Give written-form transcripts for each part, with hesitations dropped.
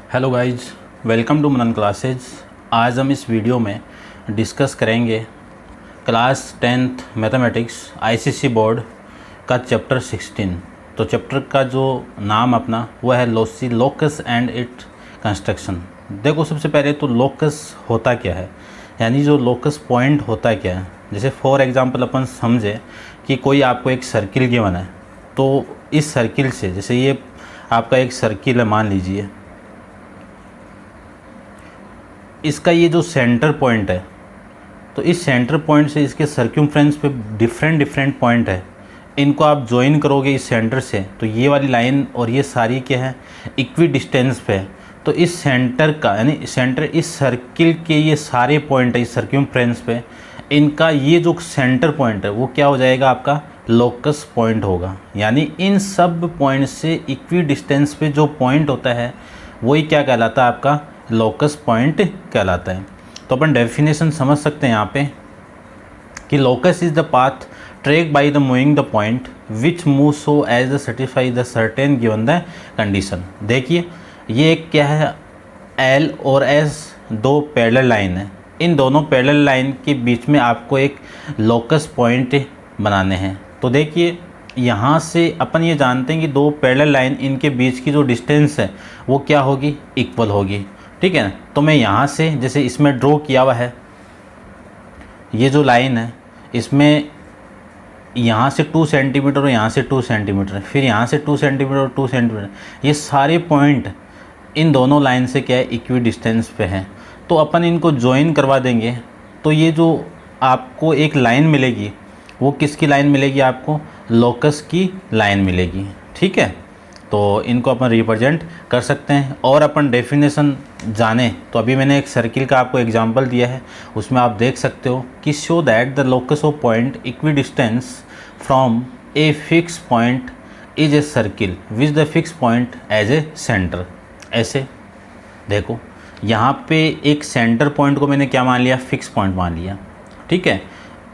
Hello guys, welcome to Manan classes. आज हम इस वीडियो में डिस्कस करेंगे class 10th mathematics ICSE board का चैप्टर 16। तो चैप्टर का जो नाम अपना वो है लोकस एंड इट कंस्ट्रक्शन। देखो, सबसे पहले तो लोकस होता क्या है, यानी जो लोकस पॉइंट होता क्या है। जैसे फॉर एग्जांपल अपन समझे कि कोई आपको एक सर्किल गिवन है, तो इस सर्किल से, जैसे ये आपका एक सर्किल है मान लीजिए, इसका ये जो सेंटर पॉइंट है, तो इस सेंटर पॉइंट से इसके सर्क्यूम्फ्रेंस पे डिफरेंट पॉइंट है, इनको आप ज्वाइन करोगे इस सेंटर से, तो ये वाली लाइन और ये सारी क्या है, इक्वी डिस्टेंस पे है। तो इस सेंटर का, यानी सेंटर इस सर्किल के ये सारे पॉइंट है इस सर्क्यूम्फ्रेंस पे, इनका ये जो सेंटर पॉइंट है वो क्या हो जाएगा, आपका लोकस पॉइंट होगा। यानी इन सब पॉइंट से इक्वी डिस्टेंस पे जो पॉइंट होता है वही क्या कहलाता है, आपका लोकस पॉइंट कहलाता है। तो अपन डेफिनेशन समझ सकते हैं यहाँ पे कि locus is the path track by the moving the point which move so as the satisfy the certain given the condition. देखिए, ये एक क्या है, एल और एस दो पैरेलल लाइन है। इन दोनों पैरेलल लाइन के बीच में आपको एक लोकस पॉइंट बनाने हैं। तो देखिए, यहाँ से अपन ये जानते हैं कि दो पैरेलल लाइन, इनके बीच की जो डिस्टेंस है वो क्या होगी, इक्वल होगी। ठीक है ना। तो मैं यहाँ से, जैसे इसमें ड्रॉ किया हुआ है ये जो लाइन है, इसमें यहाँ से 2 सेंटीमीटर और यहाँ से 2 सेंटीमीटर, फिर यहाँ से 2 सेंटीमीटर और 2 सेंटीमीटर, ये सारे पॉइंट इन दोनों लाइन से क्या है, इक्वी डिस्टेंस पे है। तो अपन इनको ज्वाइन करवा देंगे, तो ये जो आपको एक लाइन मिलेगी वो किसकी लाइन मिलेगी, आपको लोकस की लाइन मिलेगी। ठीक है, तो इनको अपन रिप्रेजेंट कर सकते हैं। और अपन डेफिनेशन जाने तो अभी मैंने एक सर्किल का आपको एग्जांपल दिया है, उसमें आप देख सकते हो कि show that the locus of point equidistance from a fix point is a circle which the fix point as a centre. ऐसे देखो, यहाँ पे एक सेंटर पॉइंट को मैंने क्या मान लिया, फिक्स पॉइंट मान लिया। ठीक है,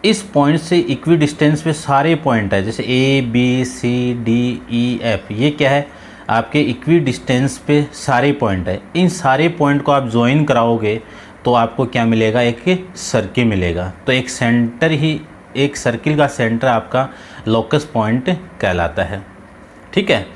इस पॉइंट से इक्वी डिस्टेंस पे सारे पॉइंट है, जैसे A B C D E F, ये क्या है, आपके इक्वी डिस्टेंस पे सारे पॉइंट है। इन सारे पॉइंट को आप ज्वाइन कराओगे तो आपको क्या मिलेगा, एक सर्किल मिलेगा। तो एक सेंटर ही, एक सर्किल का सेंटर आपका लोकस पॉइंट कहलाता है। ठीक है,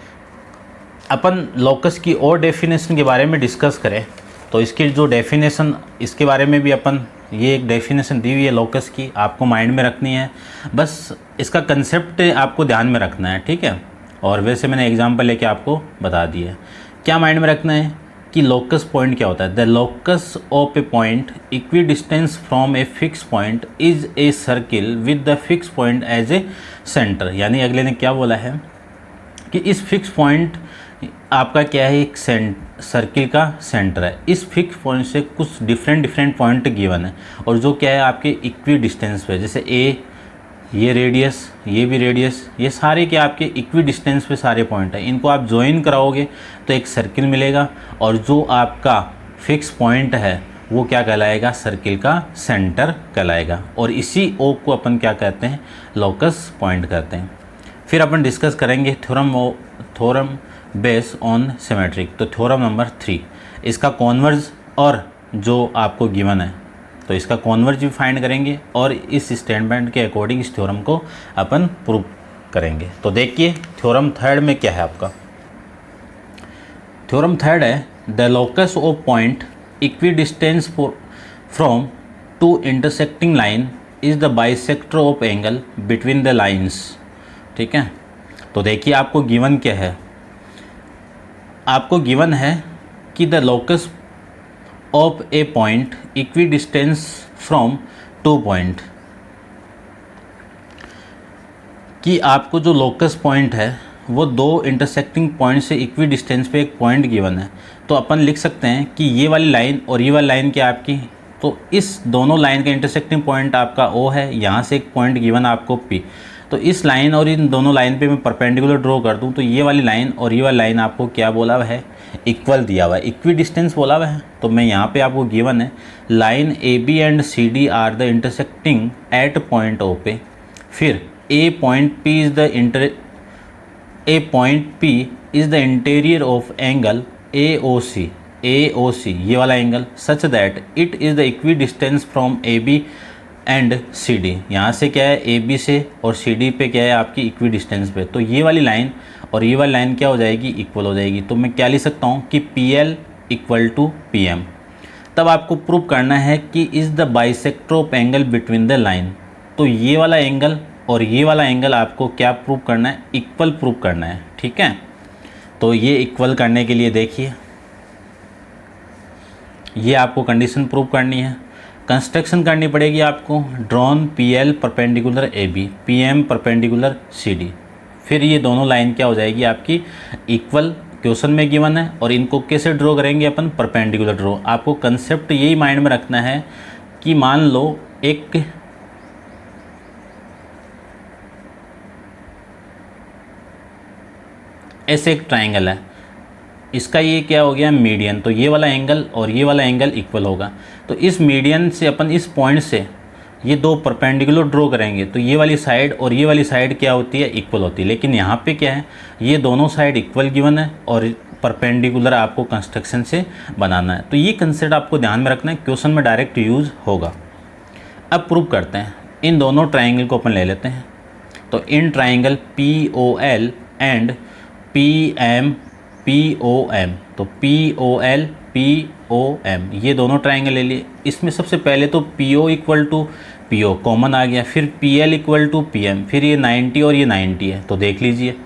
अपन लोकस की और डेफिनेशन के बारे में डिस्कस करें तो इसकी जो डेफिनेशन, इसके बारे में भी अपन, ये एक डेफिनेशन दी हुई है लोकस की, आपको माइंड में रखनी है, बस इसका कंसेप्ट आपको ध्यान में रखना है। ठीक है, और वैसे मैंने एग्जांपल लेके आपको बता दिया। क्या माइंड में रखना है कि लोकस पॉइंट क्या होता है, the locus of a point equidistance from a fix point is a circle with the fix point as a centre. यानी अगले ने क्या बोला है कि इस फिक्स पॉइंट आपका क्या है, एक सर्किल का सेंटर है। इस फिक्स पॉइंट से कुछ डिफरेंट पॉइंट गिवन है, और जो क्या है, आपके इक्वी डिस्टेंस पे, जैसे ए, ये रेडियस, ये भी रेडियस, ये सारे क्या आपके इक्वी डिस्टेंस पे सारे पॉइंट है। इनको आप ज्वाइन कराओगे तो एक सर्किल मिलेगा, और जो आपका फिक्स पॉइंट है वो क्या कहलाएगा, सर्किल का सेंटर कहलाएगा। और इसी ओ को अपन क्या कहते हैं, लोकस पॉइंट कहते हैं। फिर अपन डिस्कस करेंगे थ्योरम बेस ऑन सिमेट्रिक। तो थ्योरम नंबर 3, इसका कॉन्वर्ज और जो आपको गिवन है, तो इसका कॉन्वर्ज भी फाइंड करेंगे और इस स्टेटमेंट के अकॉर्डिंग इस थ्योरम को अपन प्रूव करेंगे। तो देखिए, थ्योरम थर्ड में क्या है आपका, थ्योरम थर्ड है the locus of point equidistance from two intersecting line is the bisector of angle between the lines. ठीक है, तो देखिए आपको गिवन क्या है, आपको गिवन है कि the locus of a point equidistance from 2 point, कि आपको जो लोकस पॉइंट है वो दो इंटरसेक्टिंग पॉइंट से इक्वी डिस्टेंस पे एक पॉइंट गिवन है। तो अपन लिख सकते हैं कि ये वाली लाइन और ये वाली लाइन क्या आपकी, तो इस दोनों लाइन का इंटरसेक्टिंग पॉइंट आपका ओ है, यहाँ से एक पॉइंट गिवन आपको पी। तो इस लाइन और इन दोनों लाइन पे मैं परपेंडिकुलर ड्रॉ कर दूं, तो ये वाली लाइन और ये वाली लाइन आपको क्या बोला हुआ है, इक्वल दिया हुआ है, इक्वी डिस्टेंस बोला हुआ है। तो मैं यहाँ पे आपको गिवन है line A B and C D are the intersecting at point O पे, फिर a point P is the interior of angle A O C. AOC, ये वाला angle, such that it is the equidistance from AB and CD। यहाँ से क्या है AB से और CD पे क्या है आपकी इक्वी डिस्टेंस पे, तो ये वाली लाइन और ये वाली लाइन क्या हो जाएगी, इक्वल हो जाएगी। तो मैं क्या लिख सकता हूँ कि PL इक्वल टू PM। तब आपको प्रूव करना है कि is the bisector of angle between the line. तो ये वाला एंगल और ये वाला एंगल आपको क्या प्रूव करना है, इक्वल प्रूव करना है, ठीक है। तो ये इक्वल करने के लिए देखिए, ये आपको कंडीशन प्रूव करनी है, कंस्ट्रक्शन करनी पड़ेगी आपको। Drawn PL perpendicular AB, PM perpendicular CD, फिर ये दोनों लाइन क्या हो जाएगी आपकी इक्वल, क्वेश्चन में गिवन है। और इनको कैसे ड्रॉ करेंगे अपन, परपेंडिकुलर ड्रॉ। आपको कंसेप्ट यही माइंड में रखना है कि मान लो एक ऐसे एक ट्राइंगल है, इसका ये क्या हो गया मीडियन, तो ये वाला एंगल और ये वाला एंगल इक्वल होगा। तो इस मीडियन से अपन इस पॉइंट से ये दो परपेंडिकुलर ड्रॉ करेंगे, तो ये वाली साइड और ये वाली साइड क्या होती है, इक्वल होती है। लेकिन यहाँ पे क्या है, ये दोनों साइड इक्वल गिवन है और परपेंडिकुलर आपको कंस्ट्रक्शन से बनाना है। तो ये कंसेप्ट आपको ध्यान में रखना है, क्वेश्चन में डायरेक्ट यूज़ होगा। अब प्रूव करते हैं, इन दोनों ट्राइंगल को अपन ले लेते हैं। तो in triangle POL and POM, तो POL POM ये दोनों ट्राइंगल ले लिए। इसमें सबसे पहले तो PO equal to PO common आ गया, फिर PL इक्वल टू PM, फिर ये 90 और ये 90 है। तो देख लीजिए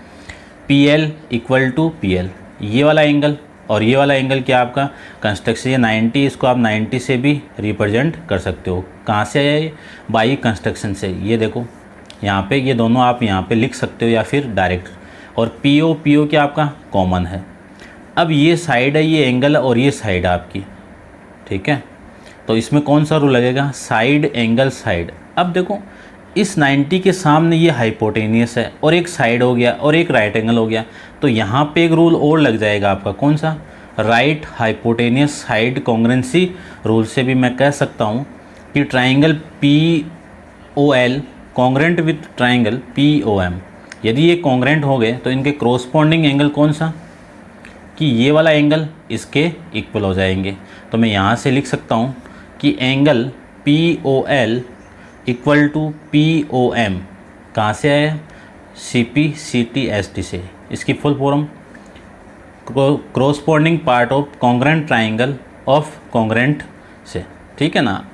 PL इक्वल टू PL, ये वाला एंगल और ये वाला एंगल क्या आपका कंस्ट्रक्शन, ये 90, इसको आप 90 से भी रिप्रेजेंट कर सकते हो। कहाँ से आया ये, बाई कंस्ट्रक्शन से। ये देखो यहाँ पे ये दोनों आप यहाँ पे लिख सकते हो या फिर डायरेक्ट। और PO क्या आपका कॉमन है। अब ये साइड है, ये एंगल और ये साइड आपकी, ठीक है। तो इसमें कौन सा रूल लगेगा, साइड एंगल साइड। अब देखो इस 90 के सामने ये हाइपोटेनियस है और एक साइड हो गया और एक राइट एंगल हो गया। तो यहाँ पे एक रूल और लग जाएगा आपका, कौन सा, right hypotenuse side congruency rule से भी मैं कह सकता हूँ कि triangle POL congruent with triangle POM, यदि ये कॉन्ग्रुएंट हो गए तो इनके क्रोस्पॉन्डिंग एंगल कौन सा, कि ये वाला एंगल इसके इक्वल हो जाएंगे। तो मैं यहाँ से लिख सकता हूँ कि angle POL equal to POM कहाँ से आया, CPCTSD से। इसकी full form corresponding part of congruent triangle of congruent से, ठीक है ना।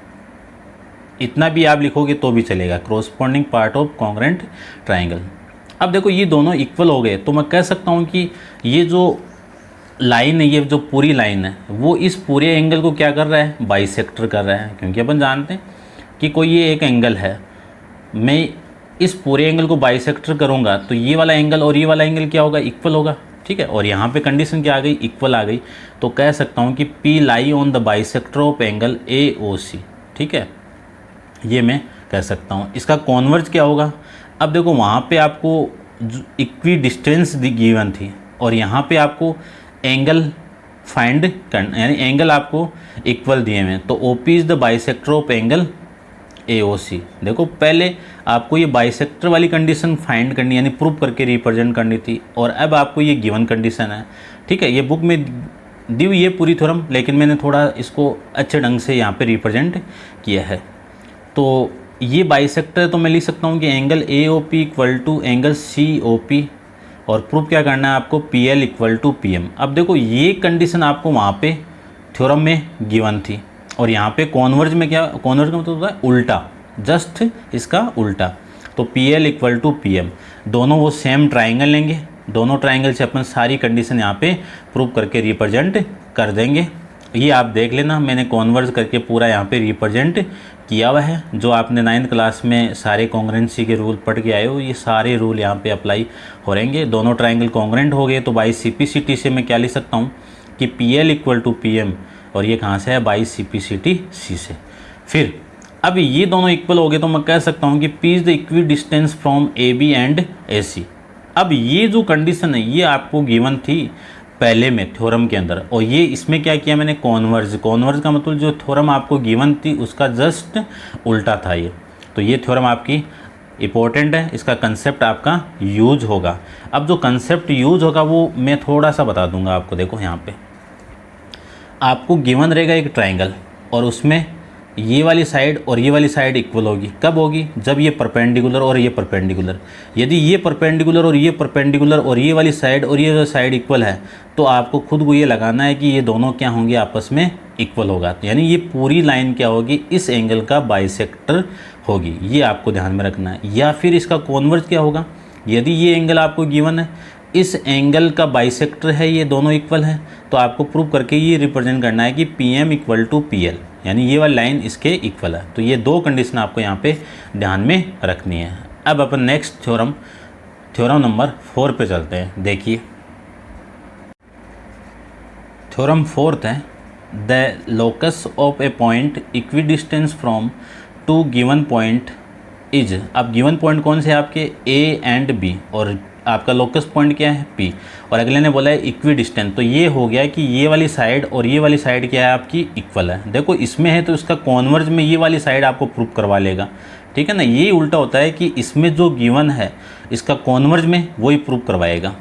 इतना भी आप लिखोगे तो भी चलेगा, corresponding part of congruent triangle. अब देखो ये दोनों इक्वल हो गए, तो मैं कह सकता हूँ कि ये जो लाइन है, ये जो पूरी लाइन है, वो इस पूरे एंगल को क्या कर रहा है, बाइसेक्टर कर रहा है। क्योंकि अपन जानते हैं कि कोई ये एक एंगल है, मैं इस पूरे एंगल को बाइसेक्टर करूँगा तो ये वाला एंगल और ये वाला एंगल क्या होगा, इक्वल होगा, ठीक है। और यहाँ पे कंडीशन क्या आ गई, इक्वल आ गई। तो कह सकता हूँ कि P lie on the bisector of angle AOC, ठीक है, ये मैं कह सकता हूँ। इसका कॉन्वर्ज क्या होगा, अब देखो वहाँ पे आपको इक्वी डिस्टेंस गिवन थी और यहाँ पे आपको एंगल फाइंड करना, यानी एंगल आपको इक्वल दिए हुए हैं। तो OP is the bisector of angle AOC। देखो पहले आपको ये बाइसेक्टर वाली कंडीशन फाइंड करनी, यानी प्रूव करके रिप्रेजेंट करनी थी, और अब आपको ये गिवन कंडीशन है, ठीक है। ये बुक में दी हुई है पूरी थ्योरम, लेकिन मैंने थोड़ा इसको अच्छे ढंग से यहाँ पे रिप्रेजेंट किया है। तो ये बाइसेक्टर, तो मैं लिख सकता हूँ कि angle AOP equal to angle COP, और प्रूफ क्या करना है आपको, PL इक्वल टू PM। अब देखो ये कंडीशन आपको वहाँ पे थ्योरम में गिवन थी, और यहाँ पे कॉन्वर्ज में क्या, कॉन्वर्ज का मतलब होता है उल्टा, जस्ट इसका उल्टा। तो PL इक्वल टू PM, दोनों वो सेम ट्राइंगल लेंगे, दोनों ट्राइंगल से अपन सारी कंडीशन यहाँ पे प्रूव करके रिप्रेजेंट कर देंगे। ये आप देख लेना, मैंने कॉन्वर्ज करके पूरा यहाँ पे रिप्रेजेंट किया हुआ है। जो आपने 9th क्लास में सारे कॉन्ग्रुएंसी के रूल पढ़ के आए हो, ये सारे रूल यहाँ पे अप्लाई हो रहेंगे। दोनों ट्राइंगल कॉन्ग्रुएंट हो गए तो बाई CPCT से मैं क्या लिख सकता हूँ कि PL इक्वल टू PM, और ये कहाँ से है, बाई CPCT से। फिर अब ये दोनों इक्वल हो गए तो मैं कह सकता हूँ कि P is the equidistance from AB and AC। अब ये जो कंडीशन है ये आपको गिवन थी पहले में थ्योरम के अंदर, और ये इसमें क्या किया मैंने, कॉन्वर्ज का मतलब जो थ्योरम आपको गिवन थी उसका जस्ट उल्टा था ये। तो ये थ्योरम आपकी इंपॉर्टेंट है, इसका कंसेप्ट आपका यूज होगा। अब जो कंसेप्ट यूज होगा वो मैं थोड़ा सा बता दूंगा आपको। देखो यहाँ पे आपको गिवन रहेगा एक ट्राइंगल और उसमें ये वाली साइड और ये वाली साइड इक्वल होगी। कब होगी? जब ये परपेंडिकुलर और ये परपेंडिकुलर। यदि ये परपेंडिकुलर और ये परपेंडिकुलर और ये वाली साइड और ये साइड इक्वल है तो आपको खुद को ये लगाना है कि ये दोनों क्या होंगे, आपस में इक्वल होगा। तो यानी ये पूरी लाइन क्या होगी, इस एंगल का बाइसेक्टर होगी। ये आपको ध्यान में रखना है। या फिर इसका कॉन्वर्ज क्या होगा, यदि ये एंगल आपको गिवन है, इस एंगल का बाइसेक्टर है, ये दोनों इक्वल है, तो आपको प्रूव करके ये रिप्रेजेंट करना है कि PM इक्वल टू PL, यानी ये वाली लाइन इसके इक्वल है। तो ये दो कंडीशन आपको यहाँ पे ध्यान में रखनी है। अब अपन नेक्स्ट थ्योरम नंबर 4 पे चलते हैं। देखिए थ्योरम 4 है, the locus of a point equidistance from two given point is. अब गिवन पॉइंट कौन से हैं आपके, A एंड B, और आपका लोकस पॉइंट क्या है, P, और अगले ने बोला है इक्वी डिस्टेंस। तो ये हो गया कि ये वाली साइड और ये वाली साइड क्या है आपकी, इक्वल है। देखो इसमें है तो इसका कॉन्वर्ज में ये वाली साइड आपको प्रूव करवा लेगा, ठीक है ना। ये उल्टा होता है कि इसमें जो गिवन है इसका कॉन्वर्ज में वही प्रूव करवाएगा।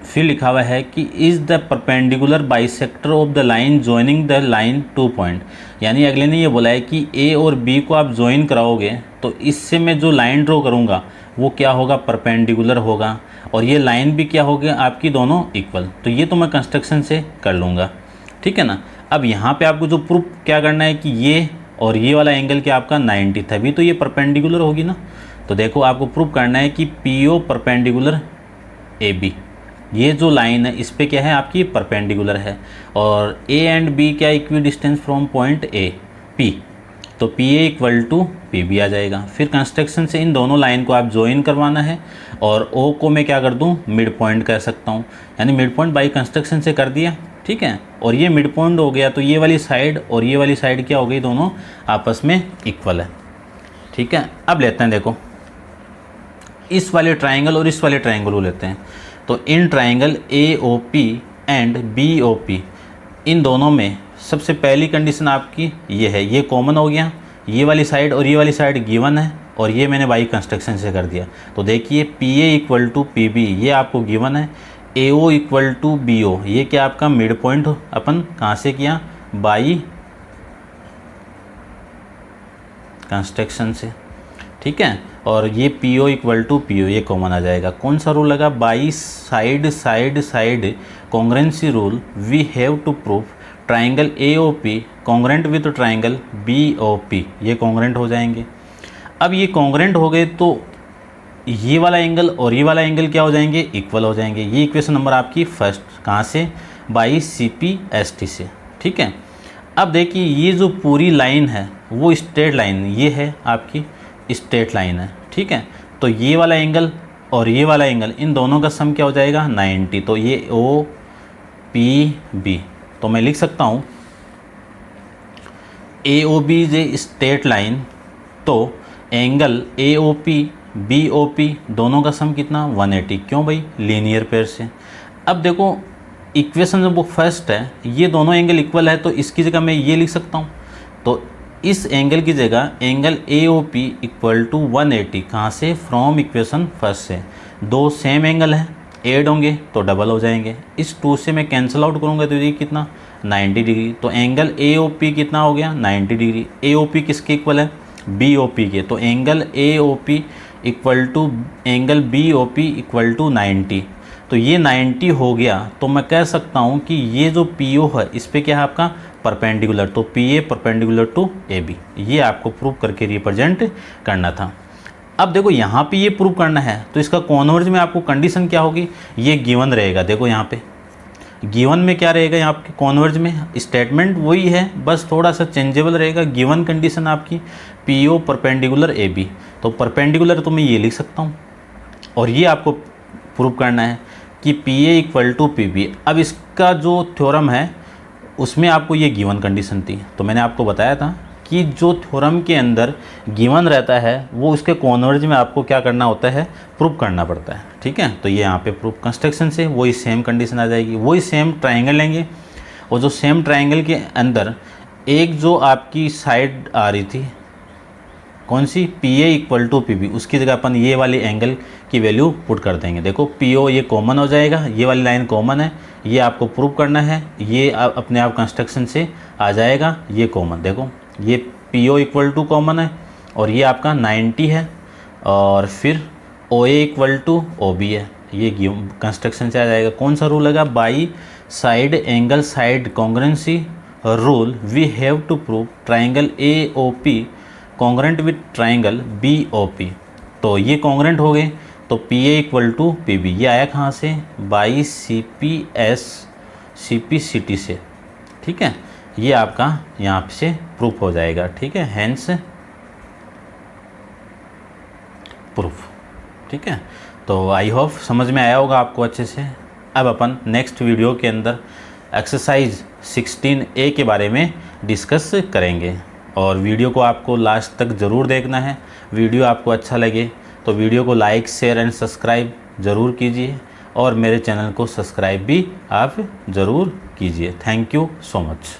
फिर लिखा हुआ है कि is the perpendicular bisector of the line joining the line two point, यानी अगले ने ये बोला है कि A और B को आप ज्वाइन कराओगे तो इससे मैं जो लाइन ड्रॉ करूँगा वो क्या होगा, परपेंडिकुलर होगा, और ये लाइन भी क्या होगी आपकी, दोनों इक्वल। तो ये तो मैं कंस्ट्रक्शन से कर लूँगा, ठीक है ना। अब यहाँ पे आपको जो प्रूफ क्या करना है कि ये और ये वाला एंगल क्या आपका 90 था, अभी तो ये परपेंडिकुलर होगी ना। तो देखो आपको प्रूफ करना है कि PO परपेंडिकुलर AB, ये जो लाइन है इस पे क्या है आपकी परपेंडिकुलर है, और A एंड B क्या equi distance from point A P, तो PA इक्वल टू PB आ जाएगा। फिर कंस्ट्रक्शन से इन दोनों लाइन को आप ज्वाइन करवाना है, और O को मैं क्या कर दूं, मिड पॉइंट कर सकता हूं, यानी मिड पॉइंट बाई कंस्ट्रक्शन से कर दिया, ठीक है। और ये मिड पॉइंट हो गया तो ये वाली साइड और ये वाली साइड क्या हो गई, दोनों आपस में इक्वल है, ठीक है। अब लेते हैं, देखो इस वाले ट्राइंगल और इस वाले ट्राइंगल को लेते हैं। तो in triangle AOP and BOP, इन दोनों में सबसे पहली कंडीशन आपकी ये है, ये कॉमन हो गया, ये वाली साइड और ये वाली साइड गिवन है, और ये मैंने बाई कंस्ट्रक्शन से कर दिया। तो देखिए PA इक्वल टू PB ये आपको गिवन है, AO इक्वल टू BO ये क्या आपका मिड पॉइंट अपन कहाँ से किया, बाई कंस्ट्रक्शन से, ठीक है। और ये PO इक्वल टू PO ये कॉमन आ जाएगा। कौन सा रूल लगा, by side side side congruency rule, we have to prove triangle AOP congruent with triangle BOP, ये कॉन्ग्रेंट हो जाएंगे। अब ये कॉन्ग्रेंट हो गए तो ये वाला एंगल और ये वाला एंगल क्या हो जाएंगे, इक्वल हो जाएंगे। ये इक्वेशन नंबर आपकी फर्स्ट, कहाँ से, बाई CPST से, ठीक है। अब देखिए ये जो पूरी लाइन है वो स्ट्रेट लाइन, ये है आपकी स्ट्रेट लाइन है, ठीक है। तो ये वाला एंगल और ये वाला एंगल इन दोनों का सम क्या हो जाएगा, 90। तो ये OPB, तो मैं लिख सकता हूँ AOB जे स्ट्रेट लाइन, तो एंगल AOP BOP दोनों का सम कितना, 180। क्यों भाई, लीनियर पेयर से। अब देखो इक्वेशन जो वो फर्स्ट है, ये दोनों एंगल इक्वल है, तो इसकी जगह मैं ये लिख सकता हूँ। तो इस एंगल की जगह एंगल AOP इक्वल टू 180, कहाँ से, फ्रॉम इक्वेशन फर्स्ट से। दो सेम एंगल हैं, ऐड होंगे तो डबल हो जाएंगे। इस 2 से मैं कैंसिल आउट करूँगा तो ये कितना, 90 डिग्री। तो एंगल AOP कितना हो गया, 90 डिग्री। AOP किसके इक्वल है, BOP के। तो angle AOP equal to angle BOP equal to 90। तो ये 90 हो गया, तो मैं कह सकता हूँ कि ये जो PO है इस पर क्या है आपका परपेंडिकुलर, तो PA परपेंडिकुलर टू AB, ये आपको प्रूव करके रिप्रेजेंट करना था। अब देखो यहाँ पे ये प्रूव करना है तो इसका कॉन्वर्ज में आपको कंडीशन क्या होगी, ये गिवन रहेगा। देखो यहाँ पे गिवन में क्या रहेगा, यहाँ आपके कॉन्वर्ज में स्टेटमेंट वही है, बस थोड़ा सा चेंजेबल रहेगा। गिवन कंडीशन आपकी PO परपेंडिकुलर AB, तो परपेंडिकुलर तो मैं ये लिख सकता हूँ, और ये आपको प्रूव करना है कि PA इक्वल टू PB। अब इसका जो थ्योरम है उसमें आपको ये गिवन कंडीशन थी, तो मैंने आपको बताया था कि जो थ्योरम के अंदर गिवन रहता है वो उसके कॉन्वर्ज में आपको क्या करना होता है, प्रूव करना पड़ता है, ठीक है। तो ये यहाँ पे प्रूफ कंस्ट्रक्शन से वही सेम कंडीशन आ जाएगी। वही सेम ट्राइंगल लेंगे, और जो सेम ट्राइंगल के अंदर एक जो आपकी साइड आ रही थी कौन सी, P A equal to P B, उसकी जगह अपन ये वाली एंगल की वैल्यू पुट कर देंगे। देखो पी ओ ये कॉमन हो जाएगा, ये वाली लाइन कॉमन है, ये आपको प्रूव करना है, ये अपने आप कंस्ट्रक्शन से आ जाएगा, ये कॉमन। देखो ये P O equal to common है और ये आपका 90 है, और फिर O A equal to O B है, ये कंस्ट्रक्शन से आ जाएगा। कौन सा रूल लगा, by side angle side congruency rule we have to prove triangle A O P congruent with triangle B O P. तो ये कॉन्ग्रुएंट हो गए, तो P A equal to P B, ये आया कहाँ से, by C P S C P C T से, ठीक है। ये आपका यहाँ से प्रूफ हो जाएगा, ठीक है, हैंस प्रूफ, ठीक है। तो आई होप समझ में आया होगा आपको अच्छे से। अब अपन नेक्स्ट वीडियो के अंदर एक्सरसाइज 16A के बारे में डिस्कस करेंगे, और वीडियो को आपको लास्ट तक ज़रूर देखना है। वीडियो आपको अच्छा लगे तो वीडियो को लाइक शेयर एंड सब्सक्राइब ज़रूर कीजिए, और मेरे चैनल को सब्सक्राइब भी आप ज़रूर कीजिए। Thank you so much.